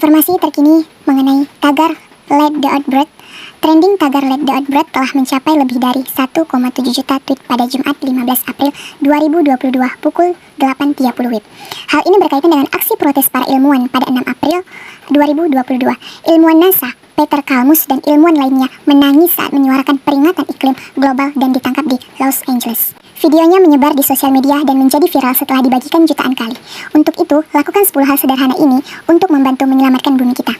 Informasi terkini mengenai tagar Let the Earth Breathe. Trending tagar Let the Earth Breathe telah mencapai lebih dari 1,7 juta tweet pada Jumat 15 April 2022 pukul 8.30 WIB. Hal ini berkaitan dengan aksi protes para ilmuwan pada 6 April 2022. Ilmuwan NASA, Peter Kalmus, dan ilmuwan lainnya menangis saat menyuarakan peringatan iklim global dan ditangkap di Los Angeles. Videonya menyebar di sosial media dan menjadi viral setelah dibagikan jutaan kali. Untuk itu, lakukan 10 hal sederhana ini untuk membantu menyelamatkan bumi kita.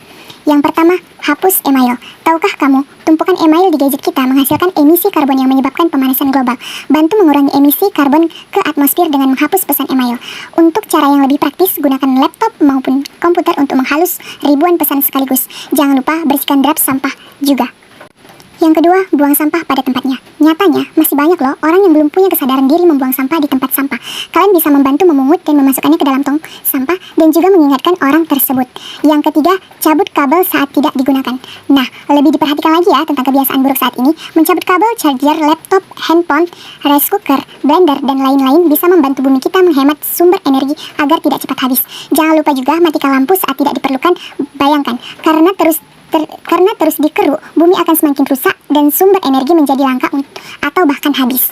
Yang pertama, hapus email. Tahukah kamu, tumpukan email di gadget kita menghasilkan emisi karbon yang menyebabkan pemanasan global. Bantu mengurangi emisi karbon ke atmosfer dengan menghapus pesan email. Untuk cara yang lebih praktis, gunakan laptop maupun komputer untuk menghalus ribuan pesan sekaligus. Jangan lupa bersihkan draft sampah juga. Yang kedua, buang sampah pada tempatnya. Nyatanya, masih banyak loh orang yang belum punya kesadaran diri membuang sampah di tempat sampah. Kalian bisa membantu memungut dan memasukkannya ke dalam tong sampah dan juga mengingatkan orang tersebut. Yang ketiga, cabut kabel saat tidak digunakan. Nah, lebih diperhatikan lagi ya tentang kebiasaan buruk saat ini. Mencabut kabel charger, laptop, handphone, rice cooker, blender, dan lain-lain bisa membantu bumi kita menghemat sumber energi agar tidak cepat habis. Jangan lupa juga matikan lampu saat tidak diperlukan. Bayangkan, karena terus dikeruk, bumi akan semakin rusak dan sumber energi menjadi langka atau bahkan habis.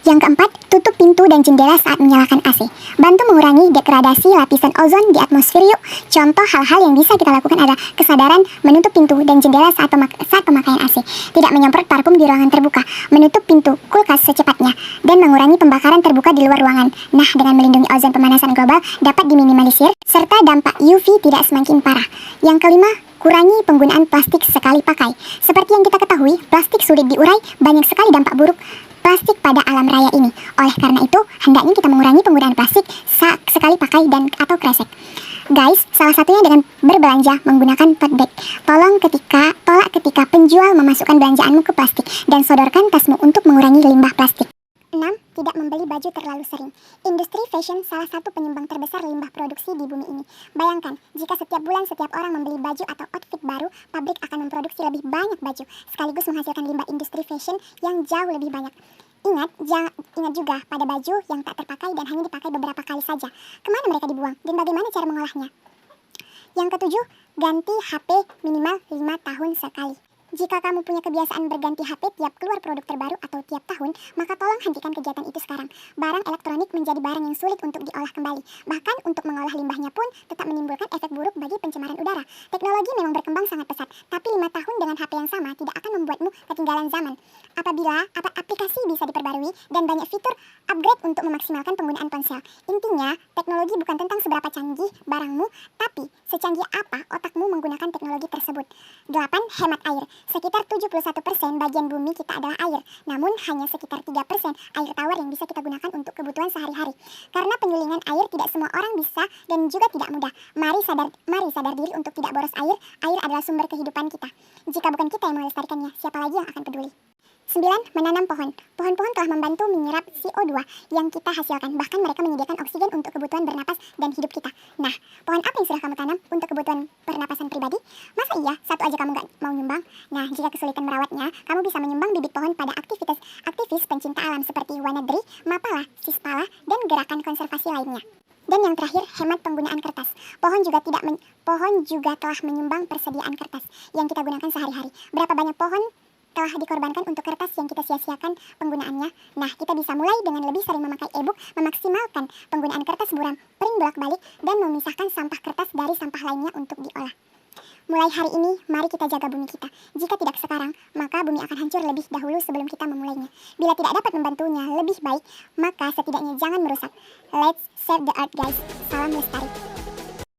Yang keempat, tutup pintu dan jendela saat menyalakan AC. Bantu mengurangi degradasi lapisan ozon di atmosfer yuk. Contoh hal-hal yang bisa kita lakukan adalah kesadaran menutup pintu dan jendela saat pemakaian AC. Tidak menyemprot parfum di ruangan terbuka, menutup pintu kulkas secepatnya, dan mengurangi pembakaran terbuka di luar ruangan. Nah, dengan melindungi ozon, pemanasan global dapat diminimalisir, serta dampak UV tidak semakin parah. Yang kelima, kurangi penggunaan plastik sekali pakai. Seperti yang kita ketahui, plastik sulit diurai, banyak sekali dampak buruk plastik pada alam raya ini. Oleh karena itu, hendaknya kita mengurangi penggunaan plastik sekali pakai dan atau kresek. Guys, salah satunya dengan berbelanja menggunakan tote bag. Tolak ketika penjual memasukkan belanjaanmu ke plastik dan sodorkan tasmu untuk mengurangi limbah plastik. 6. Tidak membeli baju terlalu sering. Industri fashion salah satu penyumbang terbesar limbah produksi di bumi ini. Bayangkan, jika setiap bulan setiap orang membeli baju atau outfit baru, pabrik akan memproduksi lebih banyak baju, sekaligus menghasilkan limbah industri fashion yang jauh lebih banyak. Ingat juga pada baju yang tak terpakai dan hanya dipakai beberapa kali saja. Kemana mereka dibuang dan bagaimana cara mengolahnya? Yang ketujuh, ganti HP minimal 5 tahun sekali. Jika kamu punya kebiasaan berganti HP tiap keluar produk terbaru atau tiap tahun, maka tolong hentikan kegiatan itu sekarang. Barang elektronik menjadi barang yang sulit untuk diolah kembali. Bahkan untuk mengolah limbahnya pun tetap menimbulkan efek buruk bagi pencemaran udara. Teknologi memang berkembang sangat pesat, tapi 5 tahun dengan HP yang sama tidak akan membuatmu ketinggalan zaman. Apabila aplikasi bisa diperbarui dan banyak fitur upgrade untuk memaksimalkan penggunaan ponsel. Intinya, teknologi bukan tentang seberapa canggih barangmu, tapi secanggih apa otakmu menggunakan teknologi tersebut. 8. Hemat air. Sekitar 71% bagian bumi kita adalah air, namun hanya sekitar 3% air tawar yang bisa kita gunakan untuk kebutuhan sehari-hari. Karena penyulingan air tidak semua orang bisa dan juga tidak mudah. Mari sadar diri untuk tidak boros air. Air adalah sumber kehidupan kita. Jika bukan kita yang melestarikannya, siapa lagi yang akan peduli? 9. Menanam pohon. Pohon-pohon telah membantu menyerap CO2 yang kita hasilkan. Bahkan mereka menyediakan oksigen untuk kebutuhan bernapas dan hidup kita. Nah, pohon apa yang sudah kamu tanam untuk kebutuhan pernapasan pribadi? Masa iya, satu aja kamu gak mau nyumbang? Nah, jika kesulitan merawatnya, kamu bisa menyumbang bibit pohon pada aktivis pencinta alam seperti Wanadri, Mapala, Sispala, dan gerakan konservasi lainnya. Dan yang terakhir, hemat penggunaan kertas. Pohon juga telah menyumbang persediaan kertas yang kita gunakan sehari-hari. Berapa banyak pohon telah dikorbankan untuk kertas yang kita sia-siakan penggunaannya. Nah, kita bisa mulai dengan lebih sering memakai e-book, memaksimalkan penggunaan kertas buram, print bolak-balik, dan memisahkan sampah kertas dari sampah lainnya untuk diolah. Mulai hari ini, mari kita jaga bumi kita. Jika tidak sekarang, maka bumi akan hancur lebih dahulu sebelum kita memulainya. Bila tidak dapat membantunya lebih baik, maka setidaknya jangan merusak. Let's save the earth, guys. Salam lestari.